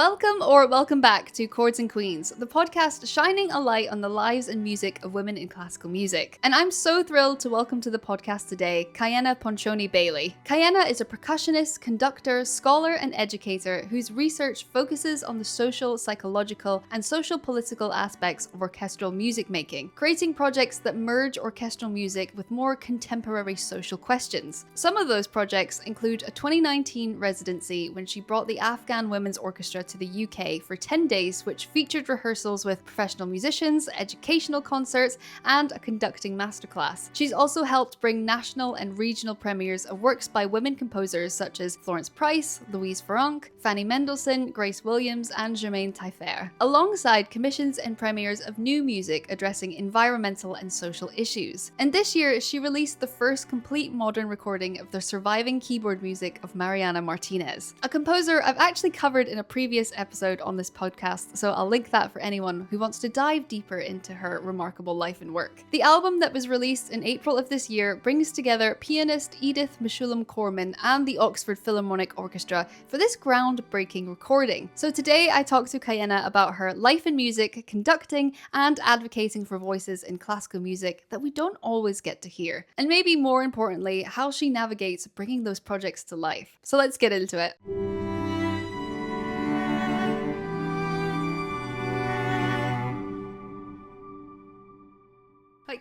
Welcome back to Chords and Queens, the podcast shining a light on the lives and music of women in classical music. And I'm so thrilled to welcome to the podcast today, Cayenna Ponchione-Bailey. Cayenna is a percussionist, conductor, scholar, and educator whose research focuses on the social, psychological, and social political aspects of orchestral music making, creating projects that merge orchestral music with more contemporary social questions. Some of those projects include a 2019 residency when she brought the Afghan Women's Orchestra to the UK for 10 days, which featured rehearsals with professional musicians, educational concerts, and a conducting masterclass. She's also helped bring national and regional premieres of works by women composers such as Florence Price, Louise Farrenc, Fanny Mendelssohn, Grace Williams, and Germaine Taillefer, alongside commissions and premieres of new music addressing environmental and social issues. And this year, she released the first complete modern recording of the surviving keyboard music of Marianna Martines, a composer I've actually covered in a previous episode on this podcast, so I'll link that for anyone who wants to dive deeper into her remarkable life and work. The album that was released in April of this year brings together pianist Edith Meshulam-Corman and the Oxford Philharmonic Orchestra for this groundbreaking recording. So today I talked to Cayenna about her life in music, conducting, and advocating for voices in classical music that we don't always get to hear, and maybe more importantly, how she navigates bringing those projects to life. So let's get into it.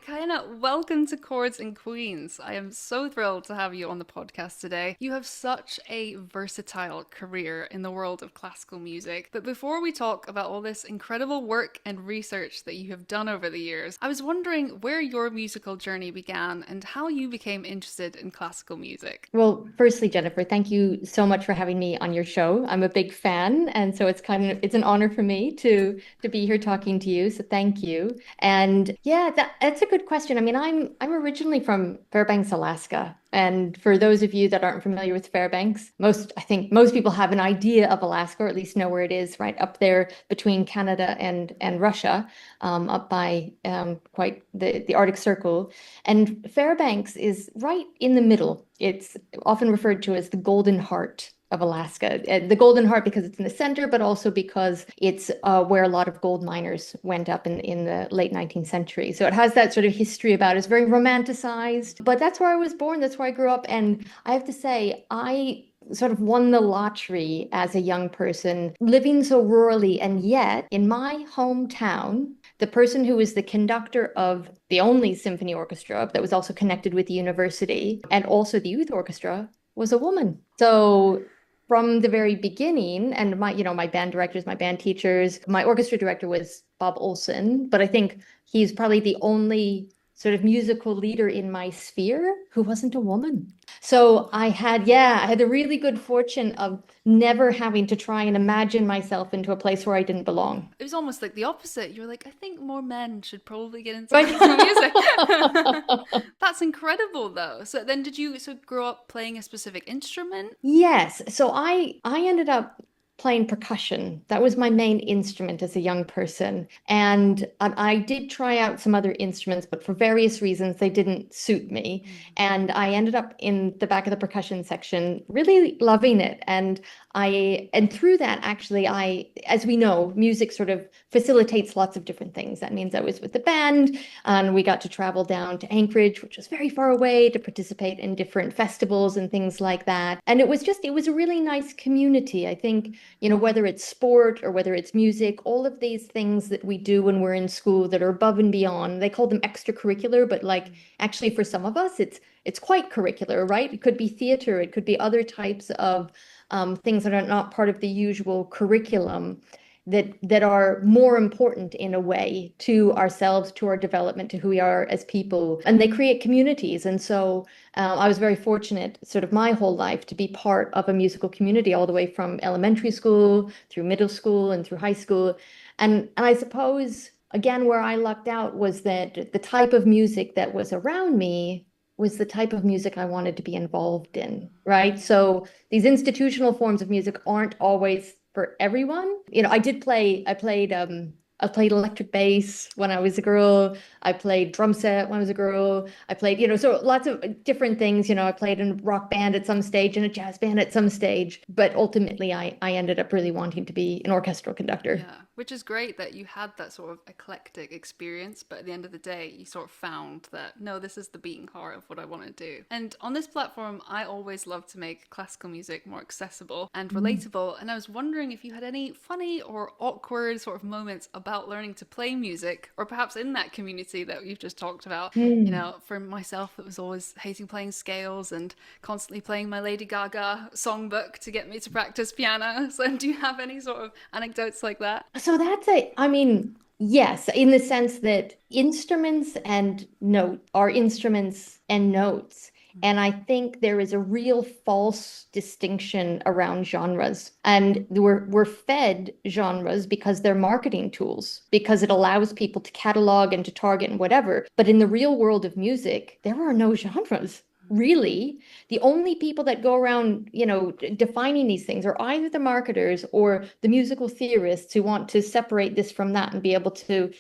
Cayenna, welcome to Chords and Queens. I am so thrilled to have you on the podcast today. You have such a versatile career in the world of classical music. But before we talk about all this incredible work and research that you have done over the years, I was wondering where your musical journey began and how you became interested in classical music. Well, firstly, Jennifer, thank you so much for having me on your show. I'm a big fan, and so it's an honor for me to be here talking to you. So thank you. And yeah, that's a good question. I mean, I'm originally from Fairbanks, Alaska. And for those of you that aren't familiar with Fairbanks, I think most people have an idea of Alaska, or at least know where it is, right up there between Canada and Russia, up by quite the Arctic Circle. And Fairbanks is right in the middle. It's often referred to as the Golden Heart of Alaska. The Golden Heart because it's in the center, but also because it's where a lot of gold miners went up in the late 19th century. So it has that sort of history about it. It's very romanticized, but that's where I was born. That's where I grew up. And I have to say, I sort of won the lottery as a young person, living so rurally. And yet in my hometown, the person who was the conductor of the only symphony orchestra that was also connected with the university and also the youth orchestra was a woman. So from the very beginning, and my band directors, my band teachers, my orchestra director was Bob Olson, but I think he's probably the only sort of musical leader in my sphere who wasn't a woman. So I had the really good fortune of never having to try and imagine myself into a place where I didn't belong. It was almost like the opposite. You were like, I think more men should probably get into classical music. That's incredible, though. So then did you grow up playing a specific instrument? Yes. So I ended up playing percussion. That was my main instrument as a young person. And I did try out some other instruments, but for various reasons, they didn't suit me. And I ended up in the back of the percussion section, really loving it. And through that, actually, as we know, music sort of facilitates lots of different things. That means I was with the band and we got to travel down to Anchorage, which was very far away, to participate in different festivals and things like that. And it was a really nice community. I think, whether it's sport or whether it's music, all of these things that we do when we're in school that are above and beyond, they call them extracurricular, but actually for some of us, it's quite curricular, right? It could be theater, it could be other types of things that are not part of the usual curriculum that are more important in a way to ourselves, to our development, to who we are as people. And they create communities. And so I was very fortunate sort of my whole life to be part of a musical community all the way from elementary school through middle school and through high school. And I suppose, again, where I lucked out was that the type of music that was around me was the type of music I wanted to be involved in, right? So these institutional forms of music aren't always for everyone. I played I played electric bass when I was a girl. I played drum set when I was a girl. I played, so lots of different things. I played in a rock band at some stage and a jazz band at some stage. But ultimately, I ended up really wanting to be an orchestral conductor. Yeah, which is great that you had that sort of eclectic experience, but at the end of the day, you sort of found that no, this is the beating heart of what I want to do. And on this platform, I always love to make classical music more accessible and relatable. And I was wondering if you had any funny or awkward sort of moments about learning to play music, or perhaps in that community that you've just talked about. Mm. For myself, it was always hating playing scales and constantly playing my Lady Gaga songbook to get me to practice piano. So, do you have any sort of anecdotes like that? So I mean, yes, in the sense that instruments and note are instruments and notes. And I think there is a real false distinction around genres. And we're fed genres because they're marketing tools, because it allows people to catalog and to target and whatever. But in the real world of music, there are no genres. Really, the only people that go around, defining these things are either the marketers or the musical theorists who want to separate this from that and be able to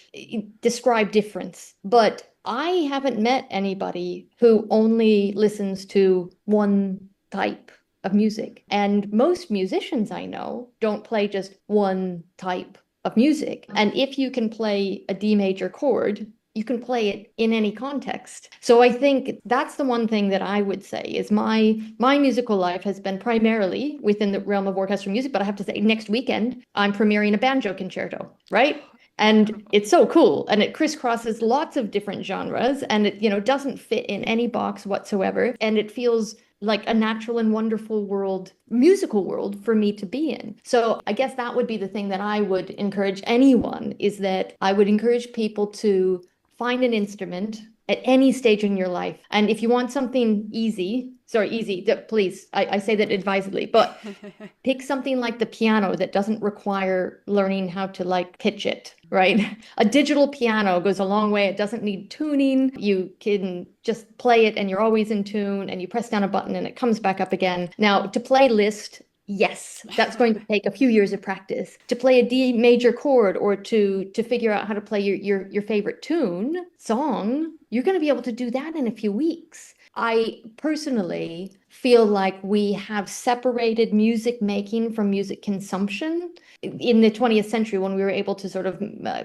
describe difference. But I haven't met anybody who only listens to one type of music. And most musicians I know don't play just one type of music. And if you can play a D major chord, you can play it in any context. So I think that's the one thing that I would say is my musical life has been primarily within the realm of orchestral music, but I have to say next weekend I'm premiering a banjo concerto, right? And it's so cool, and it crisscrosses lots of different genres, and it, doesn't fit in any box whatsoever, and it feels like a natural and wonderful world, musical world for me to be in. So I guess that would be the thing that I would encourage anyone, is that I would encourage people to find an instrument at any stage in your life. And if you want something easy, please, I say that advisedly, but pick something like the piano that doesn't require learning how to pitch it, right? A digital piano goes a long way. It doesn't need tuning. You can just play it and you're always in tune, and you press down a button and it comes back up again. Now, to play Liszt, yes, that's going to take a few years of practice. To play a D major chord, or to figure out how to play your favorite song, you're going to be able to do that in a few weeks. I personally feel like we have separated music making from music consumption. In the 20th century, when we were able to sort of,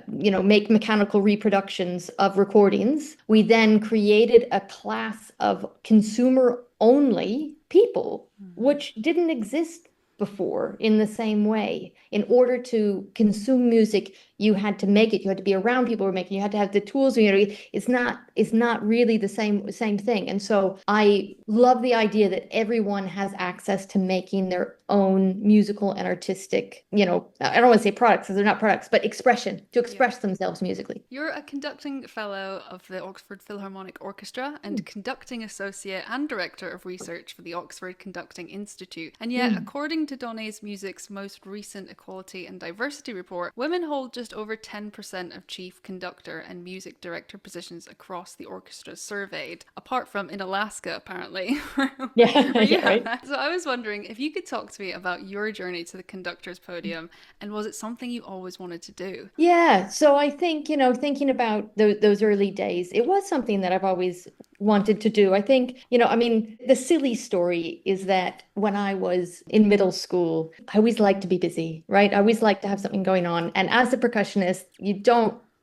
make mechanical reproductions of recordings, we then created a class of consumer-only people, which didn't exist before in the same way. In order to consume music, you had to make it. You had to be around people who were making. You had to have the tools. It's not really the same thing. And so I love the idea that everyone has access to making their own musical and artistic, I don't want to say products because they're not products, but to express themselves musically. You're a conducting fellow of the Oxford Philharmonic Orchestra and conducting associate and director of research for the Oxford Conducting Institute. And yet, according to Donna's Music's most recent Equality and Diversity report, women hold just over 10% of chief conductor and music director positions across the orchestras surveyed, apart from in Alaska, apparently. Yeah, right. So I was wondering if you could talk to me about your journey to the conductor's podium, and was it something you always wanted to do? Yeah, so I think, thinking about those early days, it was something that I've always wanted to do. I think, the silly story is that when I was in middle school, I always liked to be busy, right? I always liked to have something going on. And as a percussionist,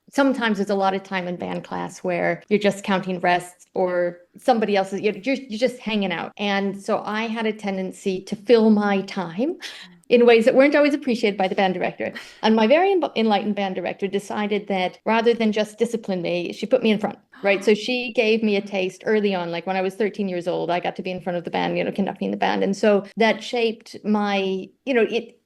sometimes there's a lot of time in band class where you're just counting rests, or somebody else you're just hanging out. And so I had a tendency to fill my time in ways that weren't always appreciated by the band director. And my very enlightened band director decided that rather than just discipline me, she put me in front, right? So she gave me a taste early on, like when I was 13 years old, I got to be in front of the band, conducting the band. And so that shaped my,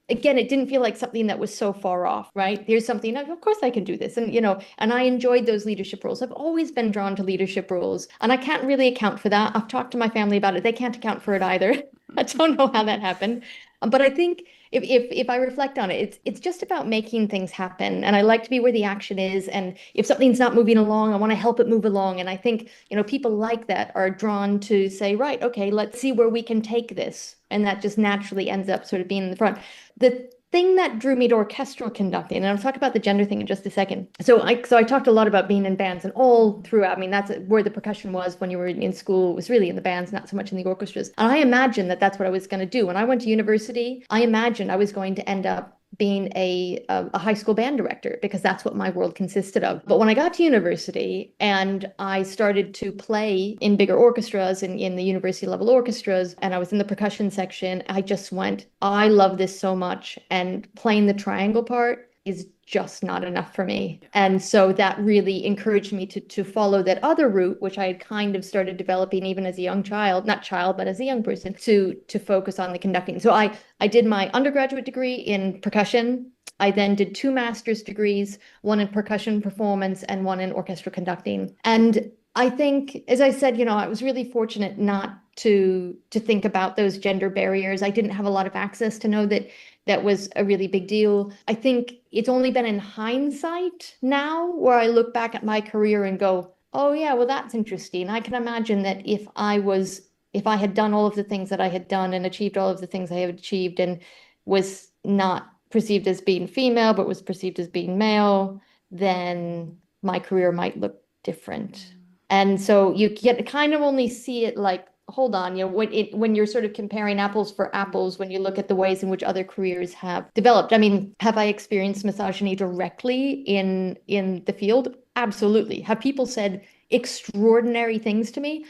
it didn't feel like something that was so far off, right? Here's something, of course I can do this. And, and I enjoyed those leadership roles. I've always been drawn to leadership roles, and I can't really account for that. I've talked to my family about it. They can't account for it either. I don't know how that happened. But I think if I reflect on it, it's just about making things happen. And I like to be where the action is. And if something's not moving along, I want to help it move along. And I think, people like that are drawn to say, right, okay, let's see where we can take this. And that just naturally ends up sort of being in the front. The thing that drew me to orchestral conducting, and I'll talk about the gender thing in just a second. So I talked a lot about being in bands, and all throughout, I mean, that's where the percussion was when you were in school. It was really in the bands, not so much in the orchestras. And I imagined that that's what I was going to do. When I went to university, I imagined I was going to end up being a high school band director, because that's what my world consisted of. But when I got to university and I started to play in bigger orchestras and in the university level orchestras, and I was in the percussion section, I just went, I love this so much. And playing the triangle part is just not enough for me. And so that really encouraged me to follow that other route, which I had kind of started developing even as a young child, not child, but as a young person, to focus on the conducting. So I did my undergraduate degree in percussion. I then did 2 master's degrees, one in percussion performance and one in orchestral conducting. And I think, as I said, I was really fortunate not to think about those gender barriers. I didn't have a lot of access to know that was a really big deal. I think it's only been in hindsight now where I look back at my career and go, oh yeah, well, that's interesting. I can imagine that if I had done all of the things that I had done and achieved all of the things I have achieved and was not perceived as being female, but was perceived as being male, then my career might look different. And so you get kind of only see it like, hold on, when you're sort of comparing apples for apples, when you look at the ways in which other careers have developed. I mean, have I experienced misogyny directly in the field? Absolutely. Have people said extraordinary things to me?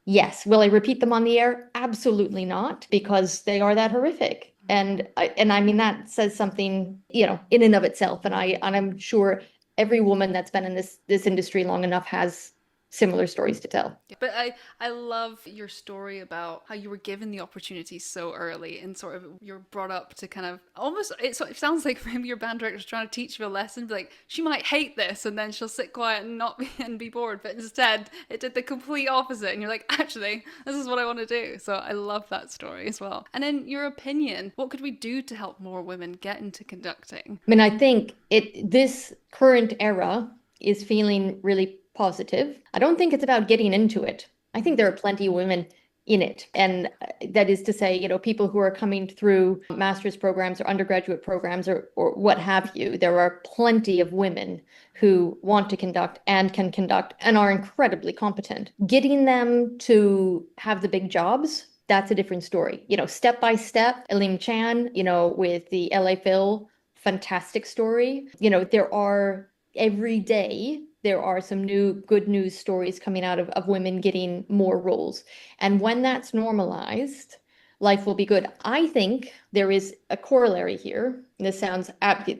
Yes. Will I repeat them on the air? Absolutely not, because they are that horrific. And I mean, that says something, in and of itself. And I'm sure every woman that's been in this industry long enough has similar stories to tell. But I love your story about how you were given the opportunity so early, and sort of you're brought up to kind of almost, it sounds like maybe your band director's trying to teach you a lesson, be like, she might hate this and then she'll sit quiet and not be bored, but instead it did the complete opposite, and you're like, actually, this is what I want to do. So I love that story as well. And in your opinion, what could we do to help more women get into conducting? I mean, I think this current era is feeling really positive. I don't think it's about getting into it. I think there are plenty of women in it. And that is to say, people who are coming through master's programs or undergraduate programs or what have you. There are plenty of women who want to conduct and can conduct and are incredibly competent. Getting them to have the big jobs, that's a different story. Step by step, Elim Chan, with the LA Phil, fantastic story. Every day, there are some new good news stories coming out of women getting more roles. And when that's normalized, life will be good. I think there is a corollary here. This sounds,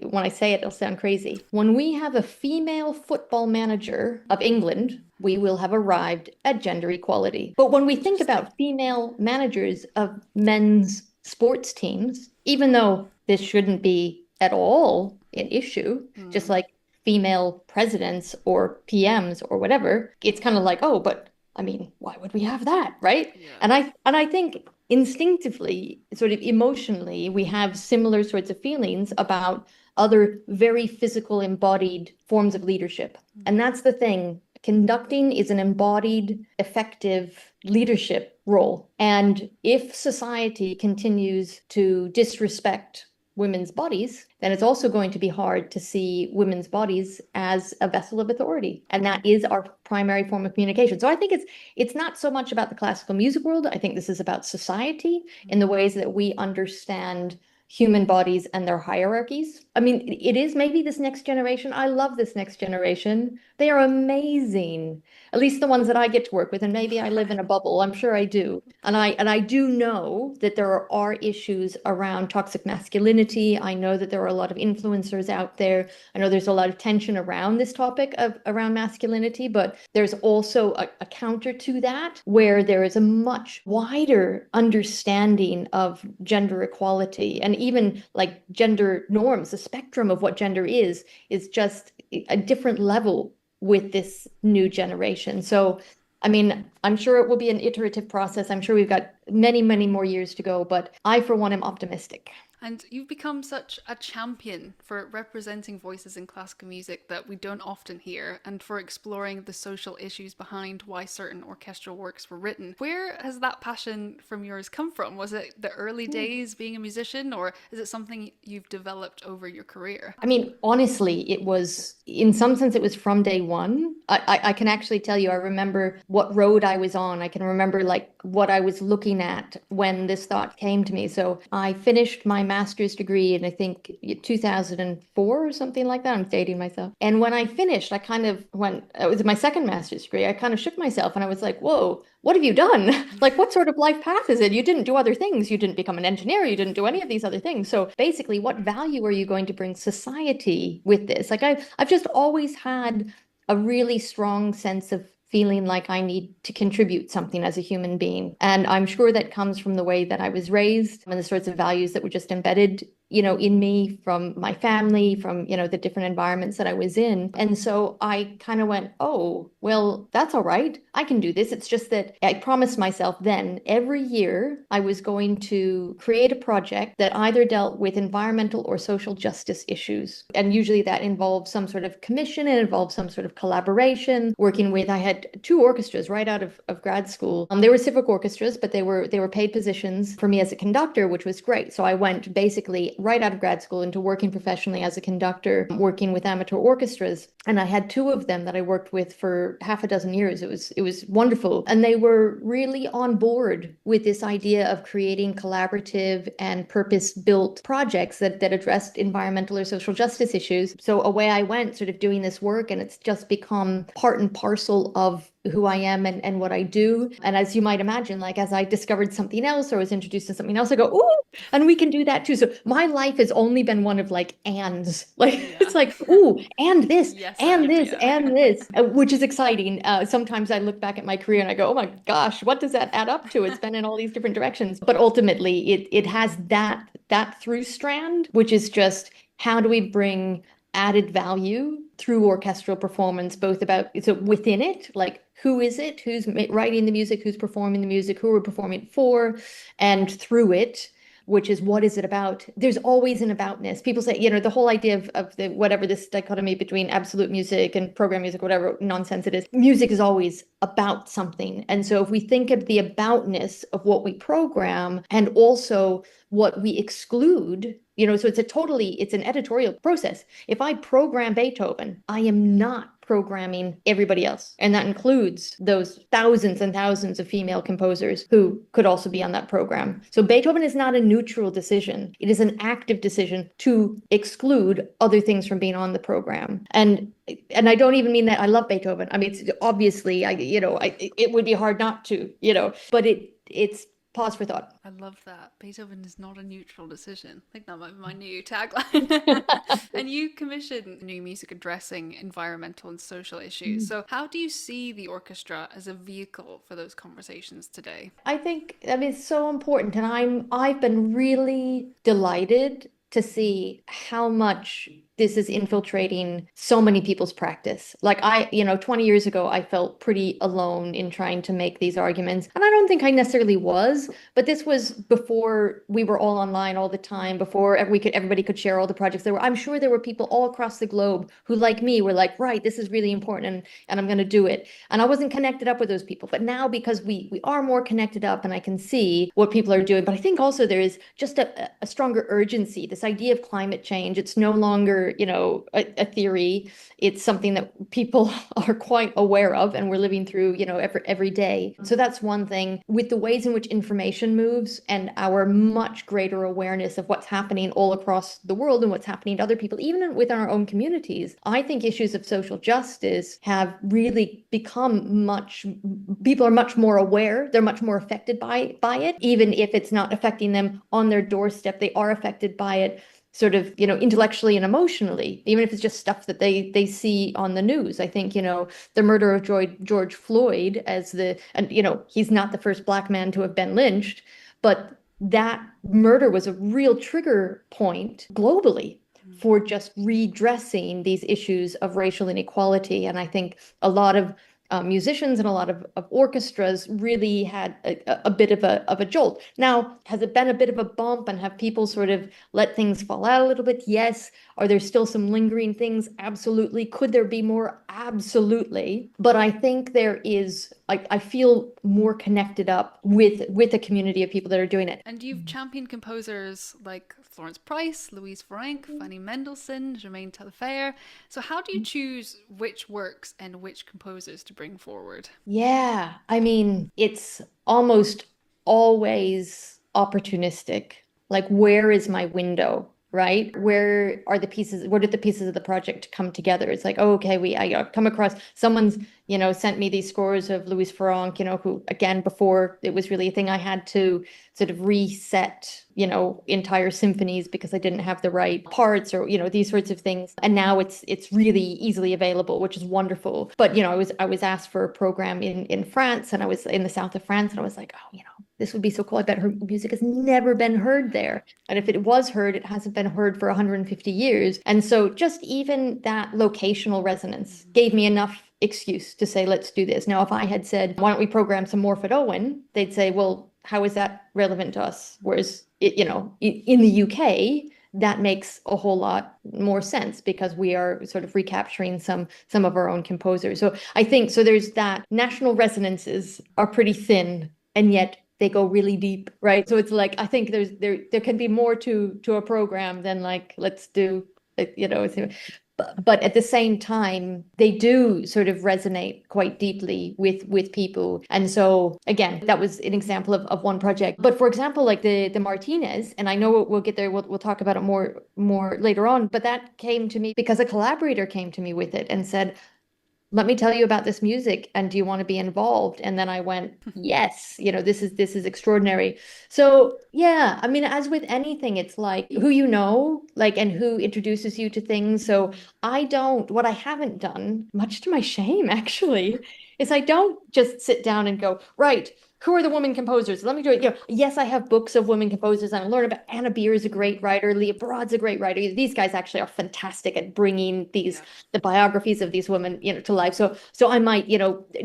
when I say it, it'll sound crazy. When we have a female football manager of England, we will have arrived at gender equality. But when we think about female managers of men's sports teams, even though this shouldn't be at all an issue, just like female presidents or PMs or whatever, it's kind of like, oh, but I mean, why would we have that, right? Yeah. And I think instinctively, sort of emotionally, we have similar sorts of feelings about other very physical embodied forms of leadership. And that's the thing. Conducting is an embodied, effective leadership role. And if society continues to disrespect women's bodies, then it's also going to be hard to see women's bodies as a vessel of authority. And that is our primary form of communication. So I think it's not so much about the classical music world. I think this is about society in the ways that we understand human bodies and their hierarchies. I mean, it is maybe this next generation. I love this next generation. They are amazing. At least the ones that I get to work with, and maybe I live in a bubble. I'm sure I do. And I do know that there are issues around toxic masculinity. I know that there are a lot of influencers out there. I know there's a lot of tension around this topic around masculinity, but there's also a counter to that where there is a much wider understanding of gender equality and even like gender norms. The spectrum of what gender is just a different level with this new generation. So, I mean, I'm sure it will be an iterative process. I'm sure we've got many, many more years to go, but I, for one, am optimistic. And you've become such a champion for representing voices in classical music that we don't often hear, and for exploring the social issues behind why certain orchestral works were written. Where has that passion from yours come from? Was it the early days being a musician, or is it something you've developed over your career? I mean, honestly, it was, in some sense, it was from day one. I can actually tell you, I remember what road I was on. I can remember like what I was looking at when this thought came to me. So I finished my master's degree in, I think, 2004 or something like that. I'm dating myself. And when I finished, I kind of went, it was my second master's degree. I kind of shook myself and I was like, whoa, what have you done? Like, what sort of life path is it? You didn't do other things. You didn't become an engineer. You didn't do any of these other things. So basically, what value are you going to bring society with this? Like, I've just always had a really strong sense of feeling like I need to contribute something as a human being. And I'm sure that comes from the way that I was raised and the sorts of values that were just embedded, in me from my family, from, the different environments that I was in. And so I kind of went, oh, well, that's all right. I can do this. It's just that I promised myself then every year I was going to create a project that either dealt with environmental or social justice issues. And usually that involved some sort of commission, it involved some sort of collaboration, working with, I had two orchestras right out of grad school. They were civic orchestras, but they were paid positions for me as a conductor, which was great. So I went basically right out of grad school into working professionally as a conductor, working with amateur orchestras. And I had two of them that I worked with for half a dozen years. It was wonderful. And they were really on board with this idea of creating collaborative and purpose-built projects that addressed environmental or social justice issues. So away I went sort of doing this work, and it's just become part and parcel of who I am and what I do. And as you might imagine, like as I discovered something else or was introduced to something else, I go, ooh, and we can do that too. So my life has only been one of like ands. Like it's like, ooh, and this, yes, and this, and this, which is exciting. Sometimes I look back at my career and I go, oh my gosh, what does that add up to? It's been in all these different directions. But ultimately, it has that through strand, which is just how do we bring added value through orchestral performance, both about, so within it, like who is it, who's writing the music, who's performing the music, who we're performing it for, and through it, which is what is it about? There's always an aboutness. People say, the whole idea of the whatever this dichotomy between absolute music and program music, whatever nonsense it is, music is always about something. And so if we think of the aboutness of what we program and also what we exclude, so it's an editorial process. If I program Beethoven, I am not programming everybody else. And that includes those thousands and thousands of female composers who could also be on that program. So Beethoven is not a neutral decision. It is an active decision to exclude other things from being on the program. And I don't even mean that I love Beethoven. I mean, it's obviously, it would be hard not to, but it's pause for thought. I love that. Beethoven is not a neutral decision. I think that might be my new tagline. And you commission new music addressing environmental and social issues. So how do you see the orchestra as a vehicle for those conversations today? I think, it's so important. And I've been really delighted to see how much this is infiltrating so many people's practice. Like 20 years ago, I felt pretty alone in trying to make these arguments. And I don't think I necessarily was, but this was before we were all online all the time, before everybody could share all the projects. I'm sure there were people all across the globe who, like me, were like, right, this is really important and I'm going to do it. And I wasn't connected up with those people. But now, because we are more connected up and I can see what people are doing, but I think also there is just a stronger urgency. This idea of climate change, it's no longer a theory. It's something that people are quite aware of and we're living through, every day. So that's one thing. With the ways in which information moves and our much greater awareness of what's happening all across the world and what's happening to other people, even within our own communities, I think issues of social justice have really become people are much more aware. They're much more affected by it. Even if it's not affecting them on their doorstep, they are affected by it sort of, intellectually and emotionally, even if it's just stuff that they see on the news. I think, the murder of George Floyd he's not the first Black man to have been lynched, but that murder was a real trigger point globally for just redressing these issues of racial inequality. And I think a lot of musicians and a lot of orchestras really had a bit of a jolt. Now, has it been a bit of a bump and have people sort of let things fall out a little bit? Yes. Are there still some lingering things? Absolutely. Could there be more? Absolutely. But I think there is, I feel more connected up with a community of people that are doing it. And you've championed composers like Florence Price, Louise Franck, Fanny Mendelssohn, Germaine Taillefer. So how do you choose which works and which composers to bring forward? Yeah, I mean, it's almost always opportunistic. Like, where is my window, right? Where are the pieces? Where did the pieces of the project come together? It's like, oh, okay, I come across someone's, sent me these scores of Louis Farrenc, who, again, before it was really a thing, I had to sort of reset, entire symphonies because I didn't have the right parts or, these sorts of things. And now it's really easily available, which is wonderful. But, I was asked for a program in France, and I was in the south of France, and I was like, oh, this would be so cool. I bet her music has never been heard there. And if it was heard, it hasn't been heard for 150 years. And so just even that locational resonance gave me enough excuse to say, let's do this. Now, if I had said, why don't we program some Morford Owen? They'd say, well, how is that relevant to us? Whereas, in the UK, that makes a whole lot more sense because we are sort of recapturing some of our own composers. So I think, so there's that national resonances are pretty thin, and yet they go really deep, right? So it's like, I think there can be more to a program than like, let's do, but at the same time, they do sort of resonate quite deeply with people. And so again, that was an example of one project. But for example, like the Martinez, and I know we'll get there, we'll talk about it more later on, but that came to me because a collaborator came to me with it and said, let me tell you about this music, and do you want to be involved? And then I went, yes, this is extraordinary. So yeah, I mean, as with anything, it's like who like, and who introduces you to things. So what I haven't done, much to my shame, actually, is I don't just sit down and go, right, who are the women composers? Let me do it. Yes, I have books of women composers. I learn about Anna Beer is a great writer. Leah Broad's a great writer. These guys actually are fantastic at bringing the biographies of these women, to life. So I might,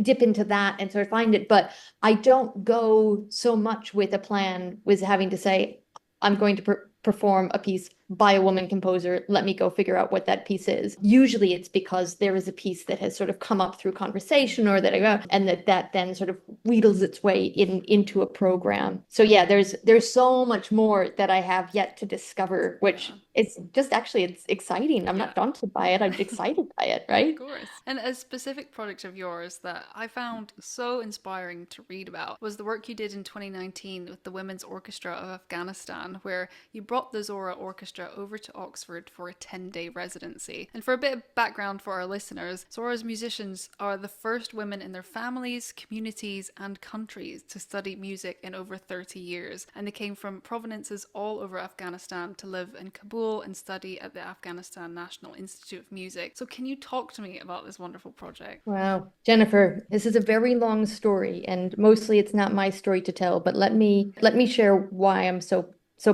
dip into that and sort of find it. But I don't go so much with a plan with having to say, I'm going to perform a piece by a woman composer. Let me go figure out what that piece is. Usually it's because there is a piece that has sort of come up through conversation or and that then sort of wheedles its way into a program. So yeah, there's so much more that I have yet to discover, which it's just actually, it's exciting. I'm not daunted by it. I'm excited by it, right? Of course. And a specific project of yours that I found so inspiring to read about was the work you did in 2019 with the Women's Orchestra of Afghanistan, where you brought the Zora Orchestra over to Oxford for a 10-day residency. And for a bit of background for our listeners, Zora's musicians are the first women in their families, communities, and countries to study music in over 30 years. And they came from provenances all over Afghanistan to live in Kabul and study at the Afghanistan National Institute of Music. So can you talk to me about this wonderful project? Wow, Jennifer, this is a very long story, and mostly it's not my story to tell, but let me share why I'm so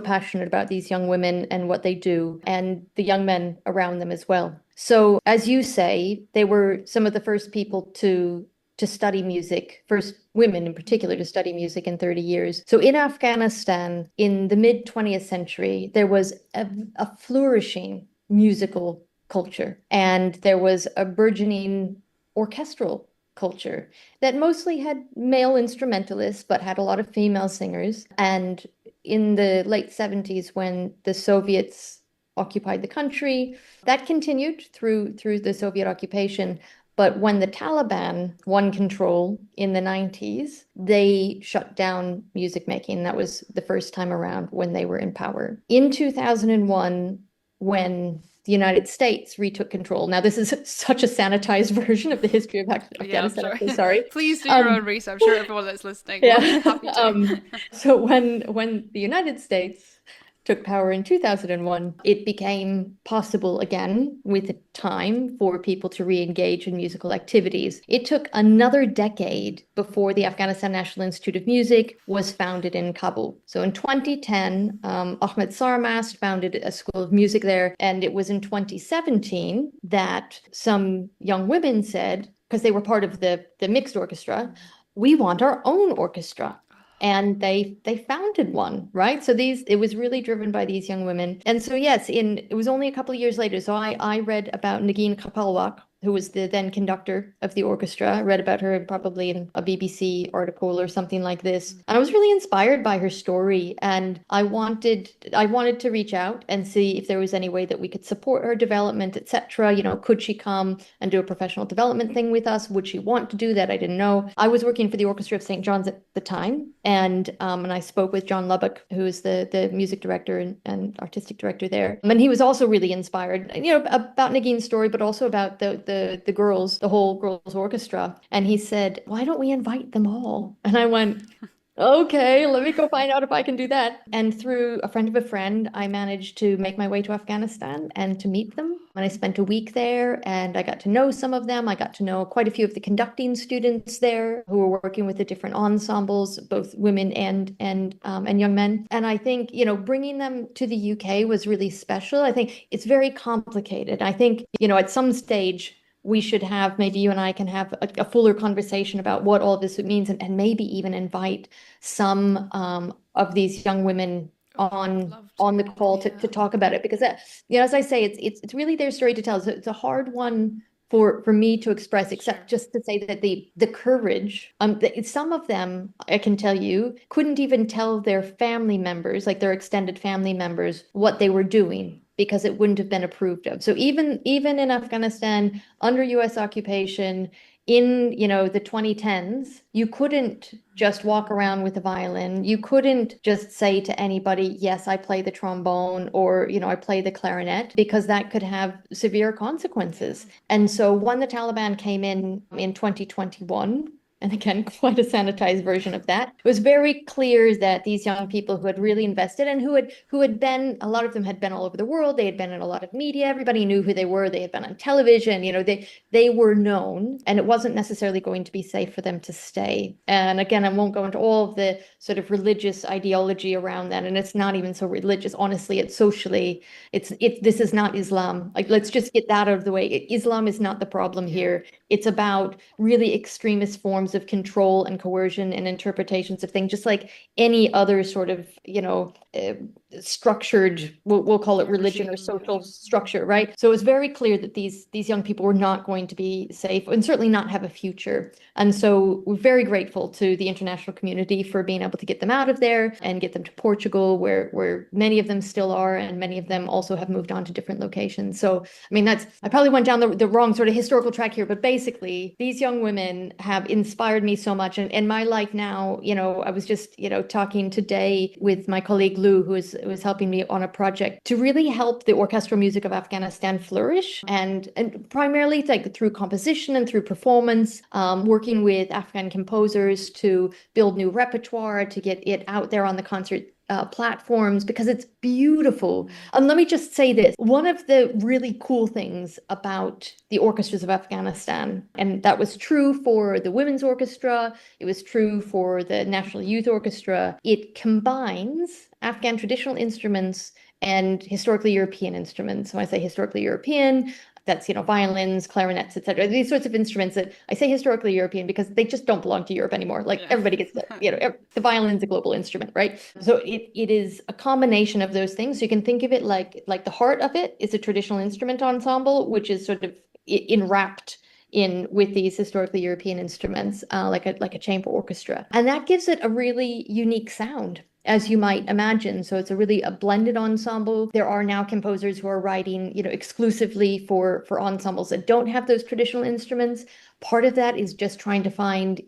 passionate about these young women and what they do, and the young men around them as well. So, as you say, they were some of the first people to study music, first women in particular to study music in 30 years. So in Afghanistan, in the mid 20th century, there was a flourishing musical culture, and there was a burgeoning orchestral culture that mostly had male instrumentalists, but had a lot of female singers. And in the late 70s, when the Soviets occupied the country, that continued through the Soviet occupation. But when the Taliban won control in the 90s, they shut down music making. That was the first time around when they were in power. In 2001, when the United States retook control. Now, this is such a sanitized version of the history of Afghanistan. I'm sure. I'm sorry. Please do your own research. I'm sure everyone that's listening will be happy to. So when the United States took power in 2001, it became possible again with time for people to re-engage in musical activities. It took another decade before the Afghanistan National Institute of Music was founded in Kabul. So in 2010, Ahmed Sarmast founded a school of music there. And it was in 2017 that some young women said, because they were part of the mixed orchestra, we want our own orchestra. And they founded one, right? So it was really driven by these young women. And so yes, it was only a couple of years later. So I read about Negin Kapalwak, who was the then conductor of the orchestra. I read about her probably in a BBC article or something like this. And I was really inspired by her story. And I wanted to reach out and see if there was any way that we could support her development, etc. Could she come and do a professional development thing with us? Would she want to do that? I didn't know. I was working for the Orchestra of St. John's at the time. And I spoke with John Lubbock, who is the music director and artistic director there. And he was also really inspired, about Nagin's story, but also about the girls, the whole girls orchestra. And he said, why don't we invite them all? And I went, okay, let me go find out if I can do that. And through a friend of a friend, I managed to make my way to Afghanistan and to meet them. And I spent a week there and I got to know some of them. I got to know quite a few of the conducting students there who were working with the different ensembles, both women and young men. And I think, bringing them to the UK was really special. I think it's very complicated. I think, at some stage, we should have, maybe you and I can have a fuller conversation about what all this means, and maybe even invite some of these young women on the call to talk about it, because as I say, it's really their story to tell. So it's a hard one for me to express, except just to say that the courage, some of them, I can tell you, couldn't even tell their family members, like their extended family members, what they were doing, because it wouldn't have been approved of. So even in Afghanistan, under US occupation, in the 2010s, you couldn't just walk around with a violin. You couldn't just say to anybody, yes, I play the trombone, or I play the clarinet, because that could have severe consequences. And so when the Taliban came in 2021, and again, quite a sanitized version of that, it was very clear that these young people who had really invested, and who had been, a lot of them had been all over the world. They had been in a lot of media. Everybody knew who they were. They had been on television. They were known, and it wasn't necessarily going to be safe for them to stay. And again, I won't go into all of the sort of religious ideology around that. And it's not even so religious. Honestly, it's socially, this is not Islam. Like, let's just get that out of the way. Islam is not the problem here. It's about really extremist forms of control and coercion and interpretations of things, just like any other sort of, structured, we'll call it religion or social structure, right? So it was very clear that these young people were not going to be safe, and certainly not have a future. And so we're very grateful to the international community for being able to get them out of there and get them to Portugal, where many of them still are, and many of them also have moved on to different locations. So, I mean, I probably went down the wrong sort of historical track here, but basically, these young women have inspired me so much. And in my life now, I was just, talking today with my colleague Lou, who was helping me on a project to really help the orchestral music of Afghanistan flourish, and primarily like through composition and through performance, working with Afghan composers to build new repertoire, to get it out there on the concert platforms, because it's beautiful. And let me just say this, one of the really cool things about the orchestras of Afghanistan, and that was true for the women's orchestra, it was true for the National Youth Orchestra, it combines Afghan traditional instruments and historically European instruments. When I say historically European, that's, violins, clarinets, etc. These sorts of instruments that I say historically European because they just don't belong to Europe anymore. Like, everybody gets the violin's a global instrument, right? So it is a combination of those things. So you can think of it like the heart of it is a traditional instrument ensemble, which is sort of enwrapped in with these historically European instruments, like a chamber orchestra. And that gives it a really unique sound, as you might imagine. So it's a blended ensemble. There are now composers who are writing, exclusively for ensembles that don't have those traditional instruments. Part of that is just trying to find,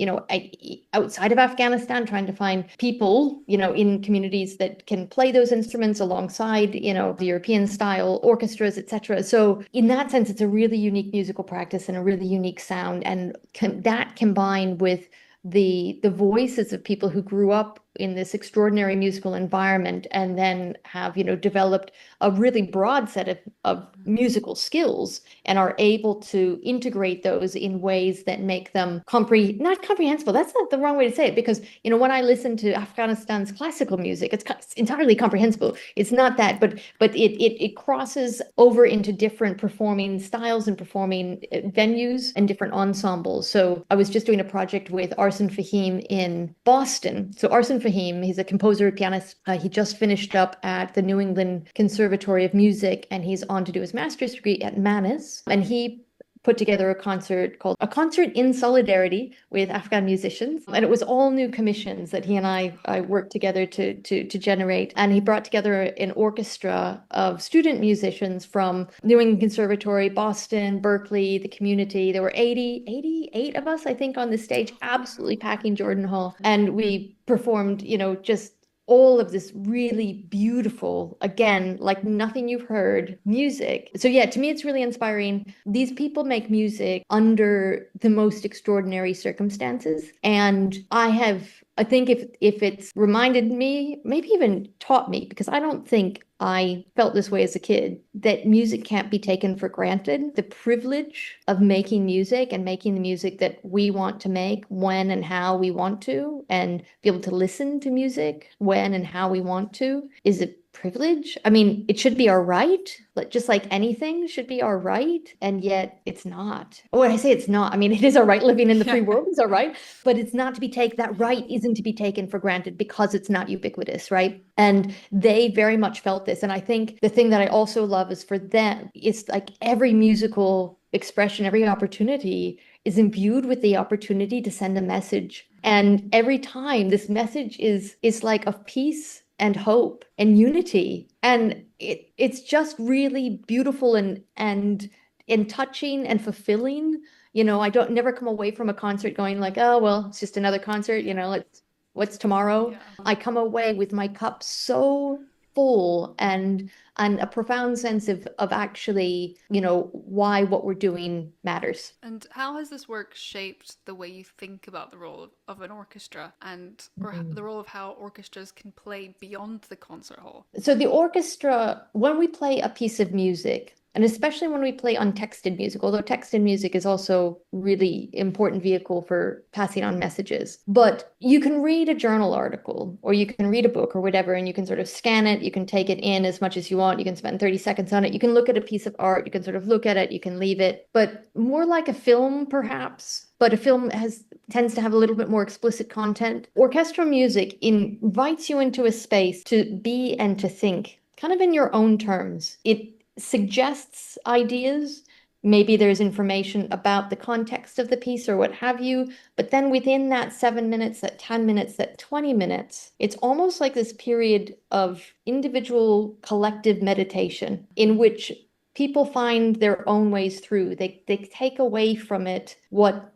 outside of Afghanistan, trying to find people, in communities that can play those instruments alongside, the European style orchestras, etc. So in that sense, it's a really unique musical practice and a really unique sound. And that combined with the voices of people who grew up in this extraordinary musical environment and then have, developed a really broad set of musical skills and are able to integrate those in ways that make them not comprehensible. That's not the wrong way to say it, because, when I listen to Afghanistan's classical music, it's entirely comprehensible. It's not that, but it crosses over into different performing styles and performing venues and different ensembles. So I was just doing a project with Arsen Fahim in Boston. So Arsen Fahim, he's a composer, pianist. He just finished up at the New England Conservatory of Music, and he's on to do his master's degree at Manus. And he put together a concert called A Concert in Solidarity with Afghan Musicians. And it was all new commissions that he and I worked together to generate. And he brought together an orchestra of student musicians from New England Conservatory, Boston, Berkeley, the community. There were 88 of us, I think, on the stage, absolutely packing Jordan Hall. And we performed, just all of this really beautiful, again, like nothing you've heard, music. So yeah, to me, it's really inspiring. These people make music under the most extraordinary circumstances. And I think if it's reminded me, maybe even taught me, because I don't think I felt this way as a kid, that music can't be taken for granted. The privilege of making music and making the music that we want to make when and how we want to, and be able to listen to music when and how we want to, is a privilege. I mean, it should be our right, just like anything should be our right, and yet it's not. When I say it's not, I mean, it is our right. Living in the free world is our right, but it's not to be taken, that right isn't to be taken for granted because it's not ubiquitous, right? And they very much felt this. And I think the thing that I also love is for them, it's like every musical expression, every opportunity is imbued with the opportunity to send a message. And every time this message is like of peace and hope and unity. And it's just really beautiful and touching and fulfilling. I don't never come away from a concert going like, oh, well, it's just another concert, what's tomorrow? Yeah. I come away with my cup so full and a profound sense of actually, why what we're doing matters. And how has this work shaped the way you think about the role of an orchestra and the role of how orchestras can play beyond the concert hall? So the orchestra, when we play a piece of music, and especially when we play untexted music, although texted music is also really important vehicle for passing on messages. But you can read a journal article or you can read a book or whatever, and you can sort of scan it. You can take it in as much as you want. You can spend 30 seconds on it. You can look at a piece of art. You can sort of look at it. You can leave it. But more like a film, perhaps. But a film tends to have a little bit more explicit content. Orchestral music invites you into a space to be and to think, kind of in your own terms. It suggests ideas. Maybe there's information about the context of the piece or what have you. But then within that 7 minutes, that 10 minutes, that 20 minutes, it's almost like this period of individual collective meditation in which people find their own ways through. They take away from it what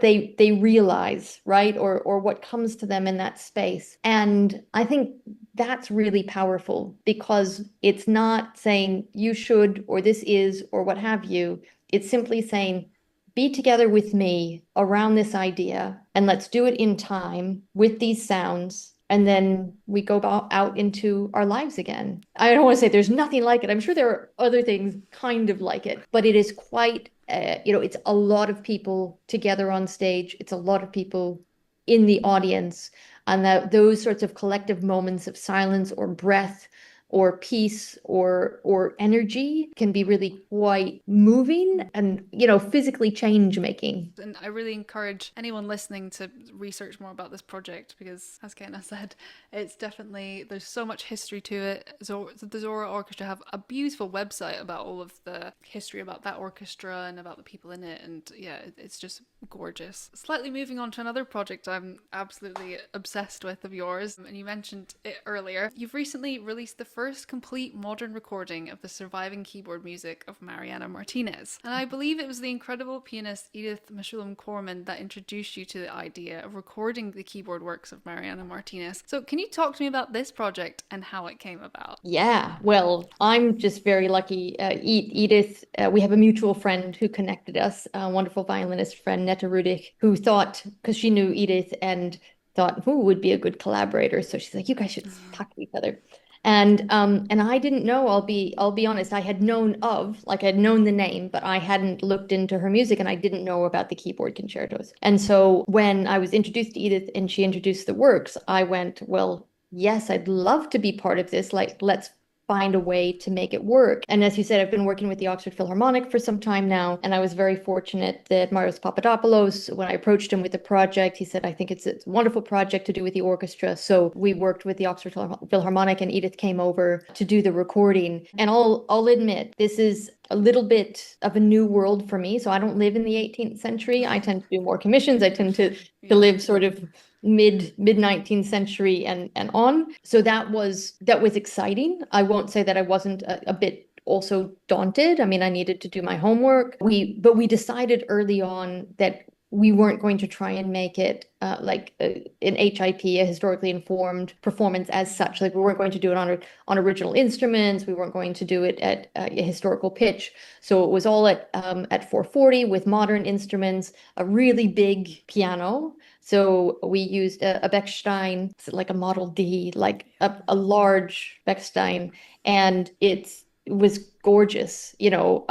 they realize, right? Or what comes to them in that space. And I think that's really powerful because it's not saying you should or this is or what have you. It's simply saying, be together with me around this idea and let's do it in time with these sounds. And then we go out into our lives again. I don't want to say there's nothing like it. I'm sure there are other things kind of like it, but it is quite, it's a lot of people together on stage. It's a lot of people in the audience. And those sorts of collective moments of silence or breath or peace or energy can be really quite moving and, physically change making. And I really encourage anyone listening to research more about this project because, as Cayenna said, it's definitely, there's so much history to it. So the Zora Orchestra have a beautiful website about all of the history about that orchestra and about the people in it. And yeah, it's just gorgeous. Slightly moving on to another project I'm absolutely obsessed with of yours, and you mentioned it earlier. You've recently released the first complete modern recording of the surviving keyboard music of Marianna Martines. And I believe it was the incredible pianist Edith Meshulam-Corman that introduced you to the idea of recording the keyboard works of Marianna Martines. So can you talk to me about this project and how it came about? Yeah, well, I'm just very lucky. Edith, we have a mutual friend who connected us, a wonderful violinist friend, Netta Rudick, who thought, because she knew Edith and thought who would be a good collaborator. So she's like, you guys should talk to each other. And I didn't know, I'll be honest, I had known of, like I'd known the name, but I hadn't looked into her music and I didn't know about the keyboard concertos. And so when I was introduced to Edith and she introduced the works, I went, well, yes, I'd love to be part of this. Like, let's find a way to make it work. And as you said, I've been working with the Oxford Philharmonic for some time now, and I was very fortunate that Marios Papadopoulos, when I approached him with the project, he said, I think it's a wonderful project to do with the orchestra. So we worked with the Oxford Philharmonic, and Edith came over to do the recording. And I'll admit, this is a little bit of a new world for me. So I don't live in the 18th century. I tend to do more commissions. I tend to live sort of mid 19th century and on. So that was exciting. I won't say that I wasn't a bit also daunted. I mean, I needed to do my homework. But we decided early on that we weren't going to try and make it like an HIP, a historically informed performance as such. Like we weren't going to do it on original instruments. We weren't going to do it at a historical pitch. So it was all at 440 with modern instruments, a really big piano. So we used a Bechstein, like a Model D, like a large Bechstein, and it was gorgeous. You know,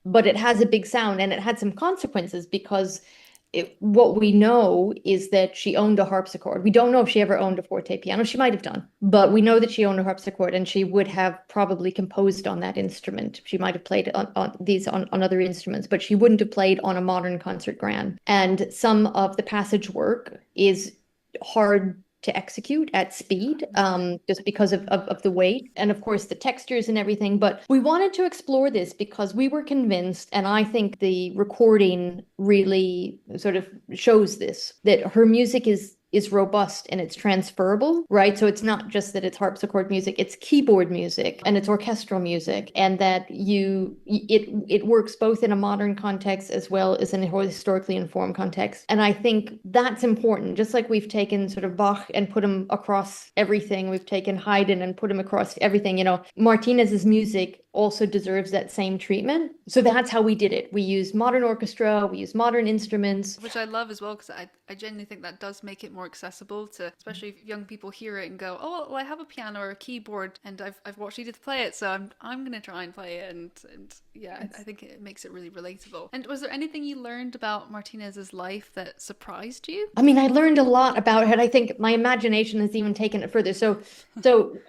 but it has a big sound and it had some consequences because what we know is that she owned a harpsichord. We don't know if she ever owned a forte piano. She might have done, but we know that she owned a harpsichord and she would have probably composed on that instrument. She might have played on other instruments, but she wouldn't have played on a modern concert grand. And some of the passage work is hard to execute at speed, just because of the weight and of course the textures and everything. But we wanted to explore this because we were convinced, and I think the recording really sort of shows this, that her music is robust and it's transferable, right? So it's not just that it's harpsichord music, it's keyboard music and it's orchestral music, and that it works both in a modern context as well as in a historically informed context. And I think that's important. Just like we've taken sort of Bach and put him across everything, we've taken Haydn and put him across everything, you know, Martinez's music also deserves that same treatment. So that's how we did it. We used modern orchestra, we used modern instruments. Which I love as well, because I genuinely think that does make it more accessible to, especially if young people hear it and go, oh, well, I have a piano or a keyboard and I've watched Edith play it, so I'm going to try and play it. And yeah, I think it makes it really relatable. And was there anything you learned about Martinez's life that surprised you? I mean, I learned a lot about her. I think my imagination has even taken it further. So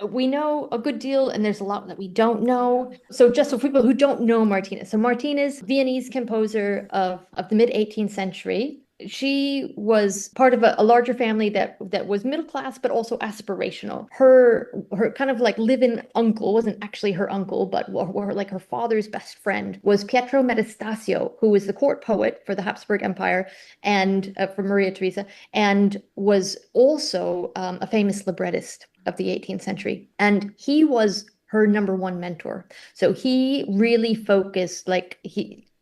we know a good deal and there's a lot that we don't know. So just for people who don't know Martinez. So Martinez, Viennese composer of the mid 18th century. She was part of a larger family that was middle class, but also aspirational. Her kind of like live-in uncle wasn't actually her uncle, but like her father's best friend was Pietro Metastasio, who was the court poet for the Habsburg Empire and for Maria Theresa, and was also a famous librettist of the 18th century. And he was her number one mentor. So he really focused, like